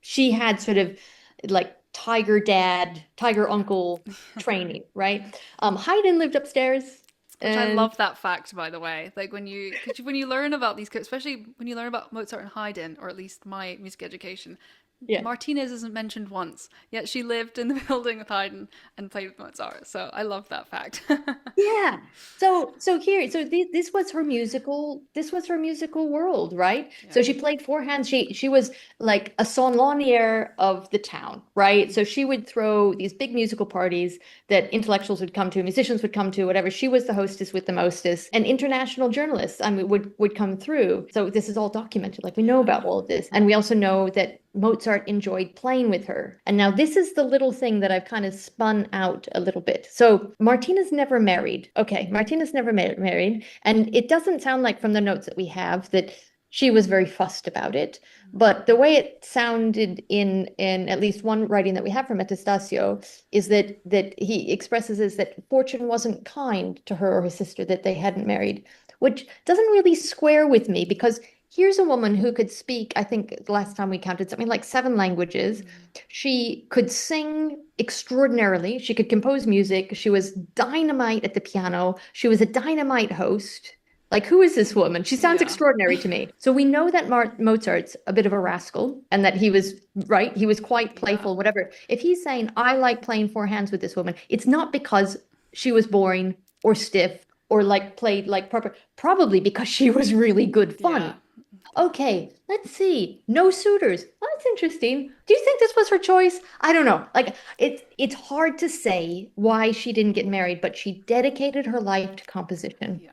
she had sort of like tiger dad, tiger uncle training, right? Haydn lived upstairs. Which I love that fact, by the way. Like when you learn about these, especially when you learn about Mozart and Haydn, or at least my music education, yeah. Martinez isn't mentioned once, yet she lived in the building with Haydn and played with Mozart. So I love that fact. Yeah. So this was her musical world, right? Yeah. So she played four hands. She was like a sonlonier of the town, right? So she would throw these big musical parties that intellectuals would come to, musicians would come to, whatever. She was the hostess with the mostest, and international journalists, I mean, would come through. So this is all documented. Like we know about all of this, and we also know that Mozart enjoyed playing with her. And now this is the little thing that I've kind of spun out a little bit. So Martinez never married. Okay, Martinez never married. And it doesn't sound like from the notes that we have that she was very fussed about it. But the way it sounded in at least one writing that we have from Metastasio is that he expresses is that fortune wasn't kind to her or his sister, that they hadn't married, which doesn't really square with me, because here's a woman who could speak, I think the last time we counted, something like 7 languages. Mm-hmm. She could sing extraordinarily. She could compose music. She was dynamite at the piano. She was a dynamite host. Like, who is this woman? She sounds Yeah. extraordinary to me. So we know that Mozart's a bit of a rascal and that he was, right, he was quite Yeah. playful, whatever. If he's saying, I like playing four hands with this woman, it's not because she was boring or stiff or like played like proper, probably because she was really good Yeah. fun. Okay, let's see. No suitors. Well, that's interesting. Do you think this was her choice? I don't know. Like it's hard to say why she didn't get married, but she dedicated her life to composition. Yeah.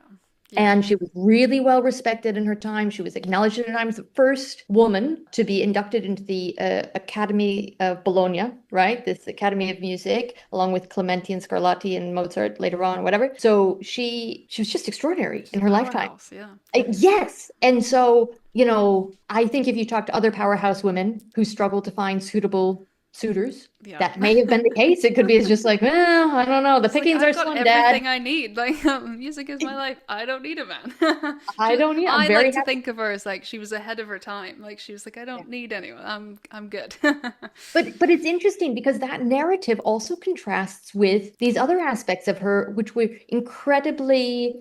Yeah. And she was really well respected in her time. She was acknowledged in her time as the first woman to be inducted into the Academy of Bologna, right? This Academy of Music, along with Clementi and Scarlatti and Mozart later on, whatever. So she was just extraordinary She's in a her lifetime. powerhouse. Yeah. Yes. And so, I think if you talk to other powerhouse women who struggle to find suitable suitors, Yeah. that may have been the case. It could be it's just like, well, I don't know. The It's like pickings I've are got slim, Dad. everything I need. Like music is my life. I don't need a man. I don't need. I'm I very like to happy. think of her as like she was ahead of her time. Like she was like, I don't need anyone. I'm good. But it's interesting because that narrative also contrasts with these other aspects of her, which were incredibly,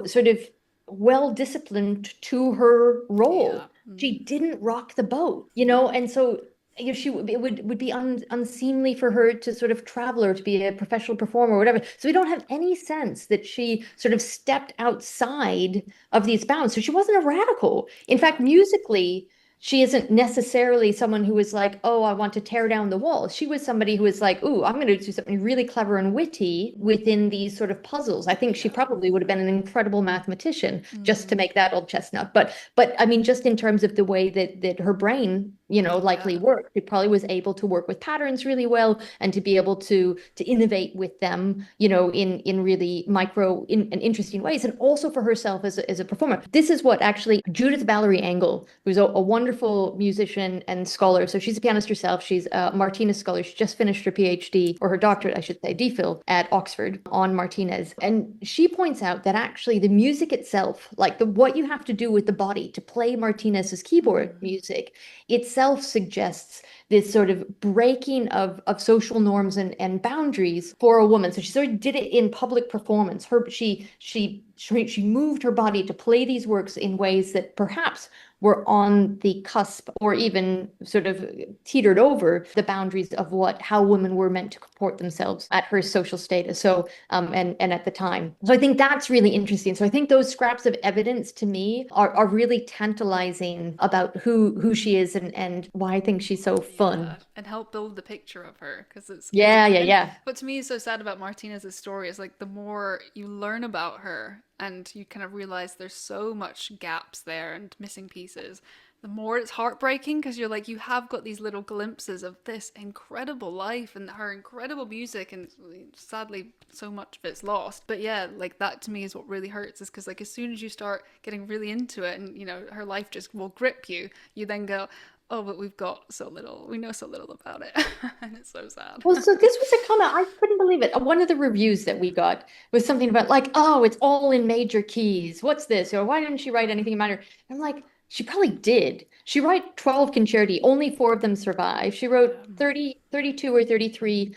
sort of well disciplined to her Yeah. role. She didn't rock the boat, and so it would be unseemly for her to sort of travel or to be a professional performer or whatever. So we don't have any sense that she sort of stepped outside of these bounds. So she wasn't a radical. In fact, musically, she isn't necessarily someone who was like, oh, I want to tear down the walls. She was somebody who was like, ooh, I'm going to do something really clever and witty within these sort of puzzles. I think she Yeah. probably would have been an incredible mathematician just to Mm. make that old chestnut. But I mean, just in terms of the way that her brain, likely Yeah. worked, it probably was able to work with patterns really well and to be able to innovate with them, in really and interesting ways, and also for herself as a performer. This is what actually Judith Valerie Engel, who's a wonderful musician and scholar. So she's a pianist herself. She's a Martinez scholar. She just finished her PhD, or her doctorate, I should say, DPhil at Oxford on Martinez. And she points out that actually the music itself, like what you have to do with the body to play Martinez's keyboard music, itself suggests this sort of breaking of social norms and boundaries for a woman. So she sort of did it in public performance. She moved her body to play these works in ways that perhaps were on the cusp or even sort of teetered over the boundaries of how women were meant to comport themselves at her social status. So and at the time. So I think that's really interesting. So I think those scraps of evidence to me are really tantalizing about who she is and why I think she's so fun. Yeah, and help build the picture of her because it's Yeah, yeah, and yeah. what to me is so sad about Martinez's story is like the more you learn about her and you kind of realize there's so much gaps there and missing pieces, the more it's heartbreaking because you're like you have got these little glimpses of this incredible life and her incredible music, and sadly so much of it's lost. But yeah, like that to me is what really hurts, is because like as soon as you start getting really into it and her life just will grip you, you then go, oh, but we've got so little. We know so little about it. And it's so sad. Well, so this was a comment, I couldn't believe it. One of the reviews that we got was something about like, oh, it's all in major keys. What's this? Or why didn't she write anything in minor? I'm like, she probably did. She wrote 12 concerti, only four of them survived. She wrote 32 or 33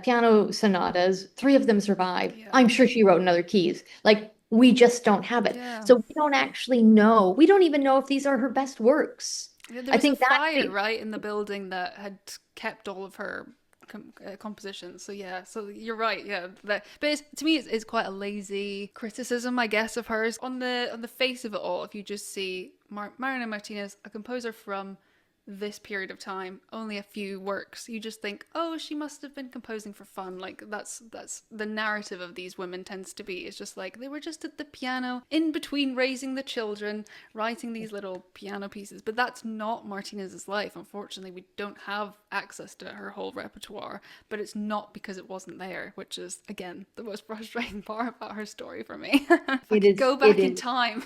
piano sonatas, three of them survived. Yeah. I'm sure she wrote in other keys. Like, we just don't have it. Yeah. So we don't actually know. We don't even know if these are her best works. Yeah, there I was a think that's fire, the right, in the building that had kept all of her compositions. So yeah, so you're right. Yeah, but to me, it's quite a lazy criticism, I guess, of hers on the face of it all. If you just see Marianna Martines, a composer from this period of time, only a few works, you just think, oh, she must have been composing for fun. Like that's the narrative of these women tends to be. It's just like they were just at the piano in between raising the children, writing these little piano pieces. But that's not Martinez's life. Unfortunately, we don't have access to her whole repertoire, but it's not because it wasn't there, which is again the most frustrating part about her story for me. If I could go back in time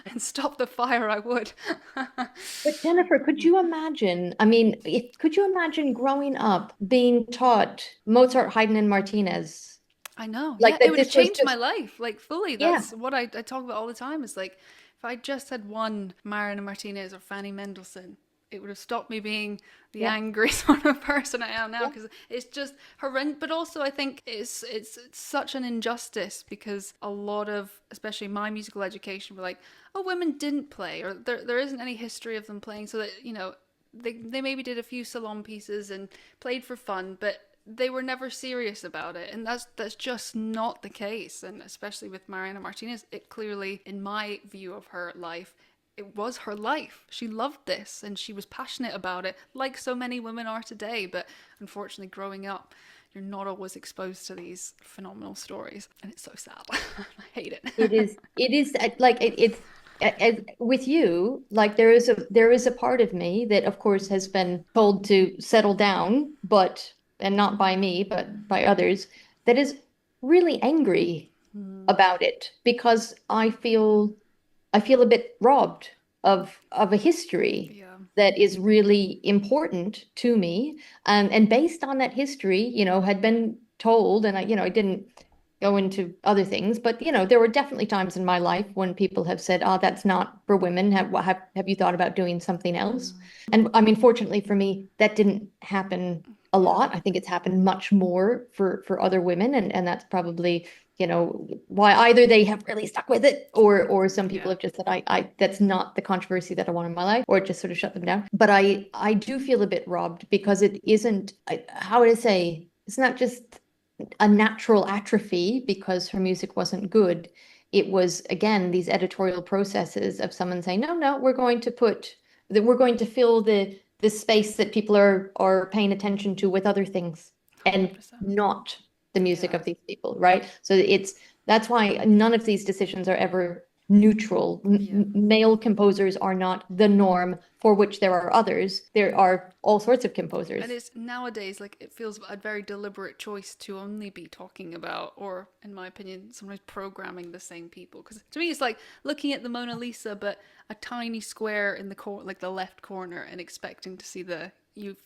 and stop the fire, I would. But Jennifer, could you imagine? I mean, could you imagine growing up being taught Mozart, Haydn, and Martinez? I know. Yeah, Like it that would have this was changed my just, life, like fully. yeah. That's what I talk about all the time. Is like if I just had one Marianna Martinez or Fanny Mendelssohn, it would have stopped me being the Yeah. angry sort of person I am now, Yeah. because it's just horrendous. But also, I think it's such an injustice, because a lot of, especially my musical education, were like, oh, women didn't play, or there isn't any history of them playing, so that, they maybe did a few salon pieces and played for fun, but they were never serious about it, and that's just not the case. And especially with Marianna Martinez, it clearly, in my view of her life, it was her life. She loved this and she was passionate about it, like so many women are today. But unfortunately, growing up, you're not always exposed to these phenomenal stories, and it's so sad. I hate it. It is like with you, like there is a part of me that of course has been told to settle down, but and not by me, but by others, that is really angry about it because I feel a bit robbed of a history Yeah. that is really important to me, and based on that history, had been told, and I didn't go into other things, but there were definitely times in my life when people have said, "Oh, that's not for women. Have you thought about doing something else?" And I mean, fortunately for me, that didn't happen a Yeah. lot. I think it's happened much more for other women, and that's probably why either they have really stuck with it, or some people Yeah. have just said, I that's not the controversy that I want in my life, or it just sort of shut them down. But I do feel a bit robbed because it isn't, how would I say, it's not just a natural atrophy because her music wasn't good. It was, again, these editorial processes of someone saying, no, no, we're going to fill the space that people are paying attention to with other things and 100%. not the music Yeah. of these people, right? So that's why none of these decisions are ever neutral. Yeah. Male composers are not the norm, for which there are others. There are all sorts of And composers. it's nowadays, like, it feels a very deliberate choice to only be talking about, or in my opinion, sometimes programming the same people. Because to me, it's like looking at the Mona Lisa, but a tiny square in the like the left corner, and expecting to see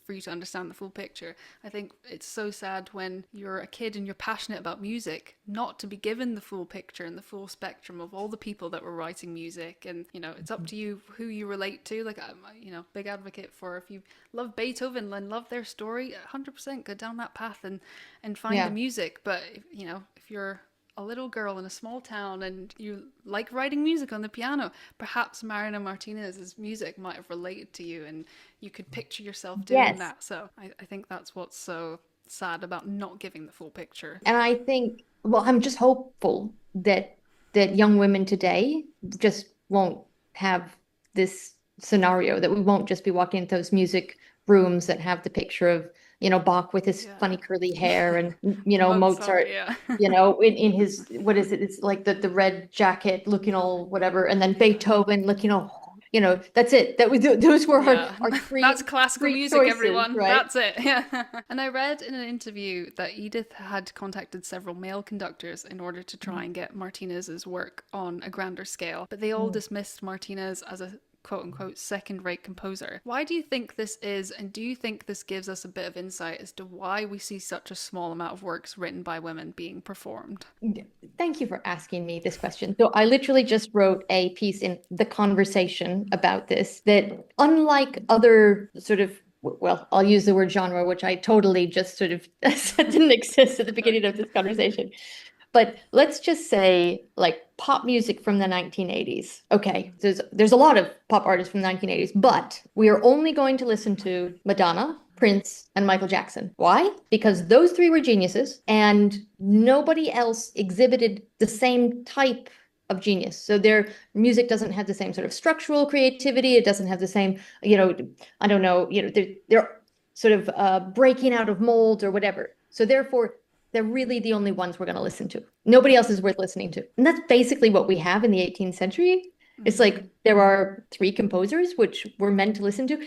for you to understand the full picture. I think it's so sad when you're a kid and you're passionate about music, not to be given the full picture and the full spectrum of all the people that were writing music. And it's up to you who you relate to. Like, I'm big advocate for, if you love Beethoven and love their story, 100% go down that path and find the Yeah. music. But if you're a little girl in a small town and you like writing music on the piano, perhaps Mariana Martinez's music might have related to you, and you could picture yourself doing Yes. that. So I think that's what's so sad about not giving the full picture. And I think, well, I'm just hopeful that young women today just won't have this scenario, that we won't just be walking into those music rooms that have the picture of, Bach with his Yeah. funny curly hair and, Mozart, Mozart, yeah. in his, what is it? It's like the red jacket looking all whatever. And then Yeah. Beethoven looking all, that's it. Those were Yeah, our that's three, classical three music, choices, everyone. right? That's it. Yeah. And I read in an interview that Edith had contacted several male conductors in order to try and get Martinez's work on a grander scale, but they all Mm. dismissed Martinez as a quote unquote second rate composer. Why do you think this is, and do you think this gives us a bit of insight as to why we see such a small amount of works written by women being performed? Thank you for asking me this question. So I literally just wrote a piece in The Conversation about this, that unlike other sort of, well, I'll use the word genre, which I totally just sort of said didn't exist at the beginning of this conversation. But let's just say like pop music from the 1980s. Okay, there's a lot of pop artists from the 1980s, but we are only going to listen to Madonna, Prince, and Michael Jackson. Why? Because those three were geniuses and nobody else exhibited the same type of genius. So their music doesn't have the same sort of structural creativity. It doesn't have the same, I don't know, they're sort of breaking out of molds or whatever. So therefore, they're really the only ones we're going to listen to. Nobody else is worth listening to. And that's basically what we have in the 18th century. It's like there are three composers which we're meant to listen to.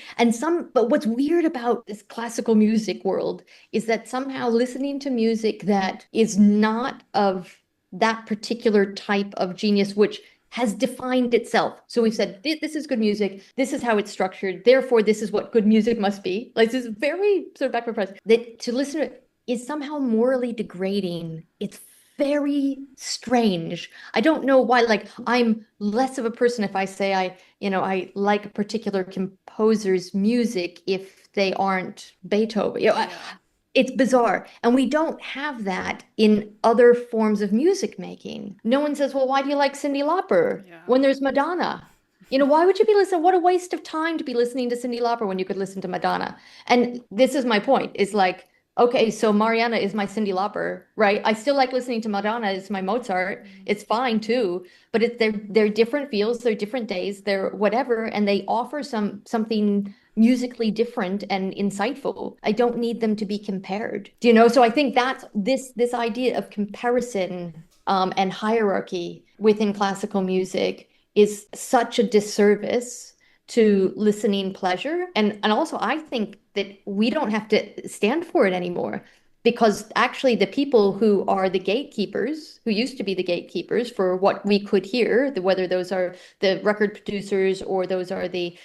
But what's weird about this classical music world is that somehow listening to music that is not of that particular type of genius, which has defined itself. So we've said, this is good music. This is how it's structured. Therefore, this is what good music must be. Like this is very sort of backward press. That to listen to it is somehow morally degrading. It's very strange. I don't know why. Like I'm less of a person if I say I like a particular composer's music if they aren't Beethoven. Yeah. It's bizarre. And we don't have that in other forms of music making. No one says, well, why do you like Cyndi Lauper Yeah. when there's Madonna? Why would you be listening? What a waste of time to be listening to Cyndi Lauper when you could listen to Madonna. And this is my point, is like, okay, so Marianna is my Cyndi Lauper, right? I still like listening to Madonna. It's my Mozart. It's fine too, but they're different feels, they're different days, they're whatever, and they offer something musically different and insightful. I don't need them to be compared. So I think that's this idea of comparison and hierarchy within classical music is such a disservice to listening pleasure. And also I think that we don't have to stand for it anymore, because actually the people who are the gatekeepers, who used to be the gatekeepers for what we could hear, whether those are the record producers or those are the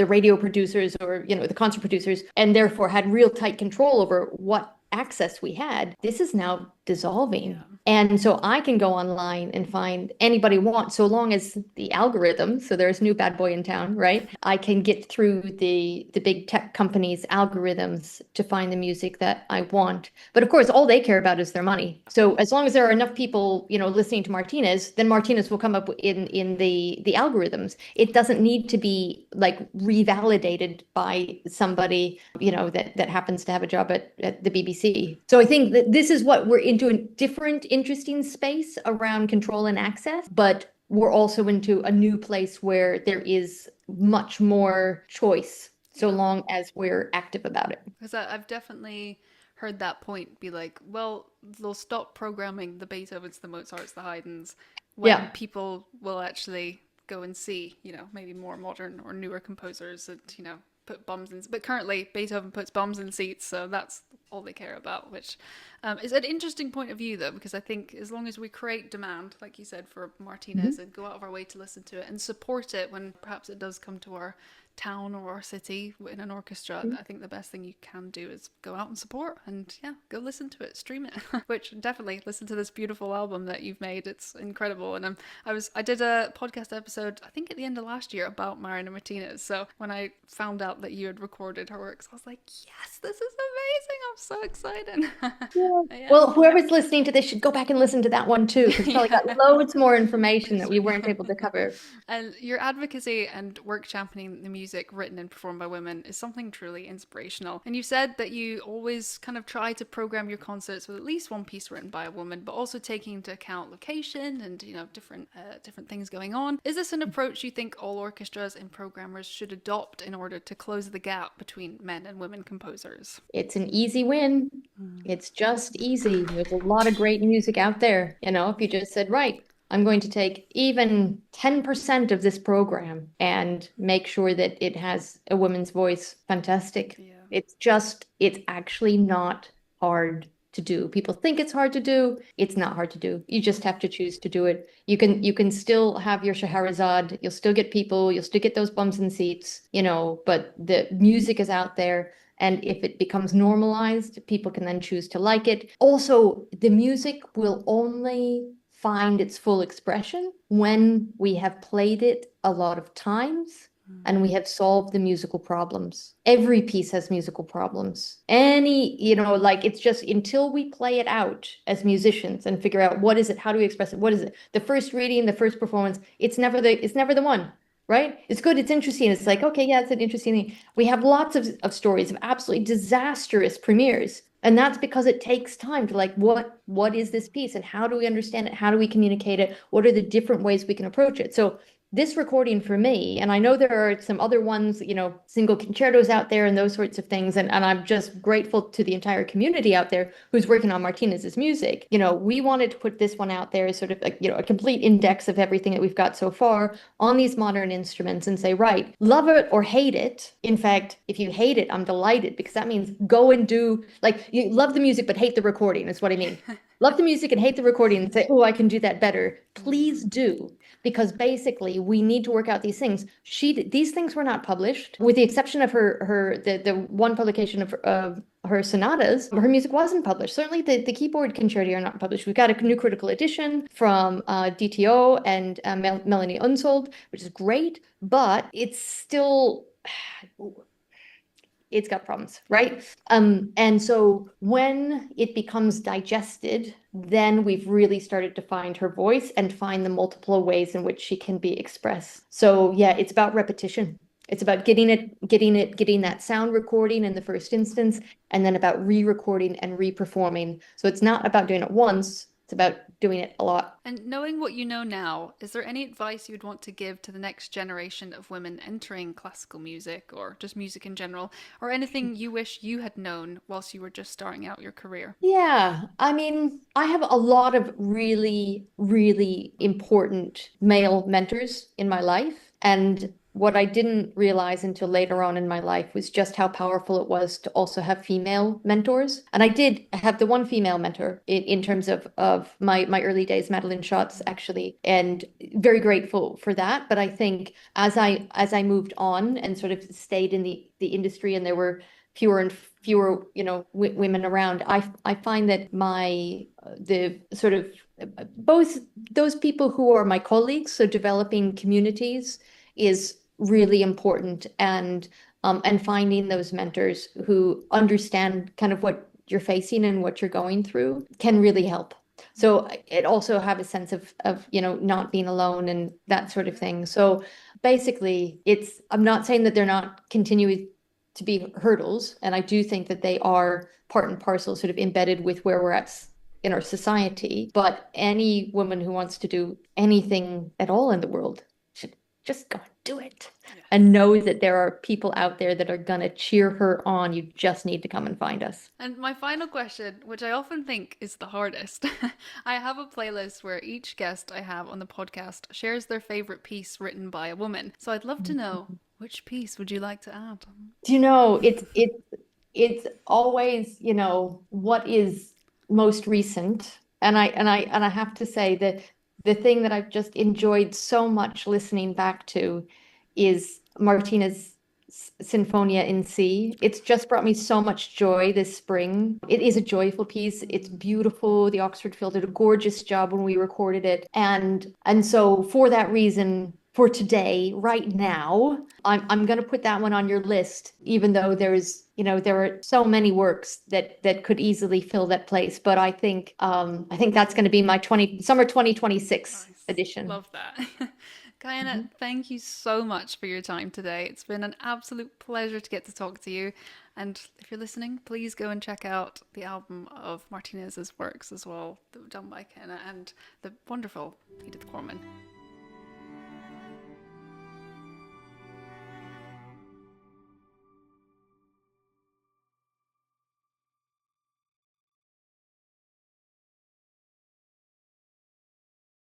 radio producers or the concert producers, and therefore had real tight control over what access we had, this is now dissolving. Yeah. And so I can go online and find anybody wants, so long as the algorithm, so there's a new bad boy in town, right? I can get through the big tech companies' algorithms to find the music that I want. But of course, all they care about is their money. So as long as there are enough people, listening to Martines, then Martines will come up in the algorithms. It doesn't need to be like revalidated by somebody, that happens to have a job at the BBC. So I think that this is what we're into, a different, interesting space around control and access, but we're also into a new place where there is much more choice, so long as we're active about it. Because I've definitely heard that point be like, well, they'll stop programming the Beethovens, the Mozarts, the Haydns when people will actually go and see, maybe more modern or newer composers and, put bums in. But currently, Beethoven puts bums in seats, so that's all they care about, which is an interesting point of view, though, because I think as long as we create demand, like you said, for Martines, and go out of our way to listen to it and support it when perhaps it does come to our town or our city in an orchestra, I think the best thing you can do is go out and support and go listen to it, stream it. Which definitely listen to this beautiful album that you've made. It's incredible. And I did a podcast episode I think at the end of last year about Marianna Martines, so when I found out that you had recorded her works, I was like, yes, this is amazing, I'm so excited. Well, whoever's listening to this should go back and listen to that one too, because it's probably got loads more information that we weren't able to cover. And your advocacy and work championing the music written and performed by women is something truly inspirational. And you said that you always kind of try to program your concerts with at least one piece written by a woman, but also taking into account location and different things going on. Is this an approach you think all orchestras and programmers should adopt in order to close the gap between men and women composers? It's an easy win. It's just easy. There's a lot of great music out there. If you just said, right, I'm going to take even 10% of this program and make sure that it has a woman's voice. Fantastic. Yeah. It's actually not hard to do. People think it's hard to do. It's not hard to do. You just have to choose to do it. You can still have your Scheherazade. You'll still get people. You'll still get those bums in seats, but the music is out there. And if it becomes normalized, people can then choose to like it. Also, the music will only find its full expression when we have played it a lot of times and we have solved the musical problems. Every piece has musical problems. It's just until we play it out as musicians and figure out what is it, how do we express it, what is it? The first reading, the first performance, it's never the one. Right? It's good. It's interesting. It's like, okay, yeah, it's an interesting thing. We have lots of stories of absolutely disastrous premieres. And that's because it takes time to what is this piece and how do we understand it? How do we communicate it? What are the different ways we can approach it? So this recording for me, and I know there are some other ones, single concertos out there and those sorts of things. And I'm just grateful to the entire community out there who's working on Martines's music. We wanted to put this one out there as sort of like, a complete index of everything that we've got so far on these modern instruments and say, right, love it or hate it. In fact, if you hate it, I'm delighted, because that means go and do, you love the music, but hate the recording is what I mean. Love the music and hate the recording and say, oh, I can do that better. Please do. Because basically we need to work out these things. These things were not published, with the exception of the one publication of her sonatas. Her music wasn't published. Certainly the keyboard concerti are not published. We've got a new critical edition from DTO and Melanie Unsold, which is great, but it's still it's got problems, right? And so when it becomes digested, then we've really started to find her voice and find the multiple ways in which she can be expressed. So yeah, it's about repetition. It's about getting that sound recording in the first instance, and then about re-recording and re-performing. So it's not about doing it once, it's about doing it a lot. And knowing what you know now, is there any advice you'd want to give to the next generation of women entering classical music or just music in general, or anything you wish you had known whilst you were just starting out your career? Yeah, I mean, I have a lot of really, really important male mentors in my life. And what I didn't realize until later on in my life was just how powerful it was to also have female mentors. And I did have the one female mentor in terms of my early days, Madeline Schatz, actually, and very grateful for that. But I think as I moved on and sort of stayed in the industry, and there were fewer and fewer, women around, I find that the sort of both those people who are my colleagues, so developing communities is really important, and finding those mentors who understand kind of what you're facing and what you're going through can really help. So it also have a sense of not being alone and that sort of thing. So basically, I'm not saying that they're not continuing to be hurdles, and I do think that they are part and parcel, sort of embedded with where we're at in our society. But any woman who wants to do anything at all in the world should just go and do it. Yeah. And know that there are people out there that are going to cheer her on. You just need to come and find us. And my final question, which I often think is the hardest, I have a playlist where each guest I have on the podcast shares their favorite piece written by a woman. So I'd love to know, which piece would you like to add? Do you know, it's always, what is most recent. And I have to say that the thing that I've just enjoyed so much listening back to is Martina's Sinfonia in C. It's just brought me so much joy this spring. It is a joyful piece. It's beautiful. The Oxford Phil did a gorgeous job when we recorded it. And so for that reason, for today, right now, I'm going to put that one on your list, even though there are so many works that could easily fill that place. But I think that's going to be my summer 2026 Nice. edition. Love that. Cayenna, Mhm. thank you so much for your time today. It's been an absolute pleasure to get to talk to you. And if you're listening, please go and check out the album of Martinez's works as well, that were done by Cayenna, and the wonderful Edith Corman.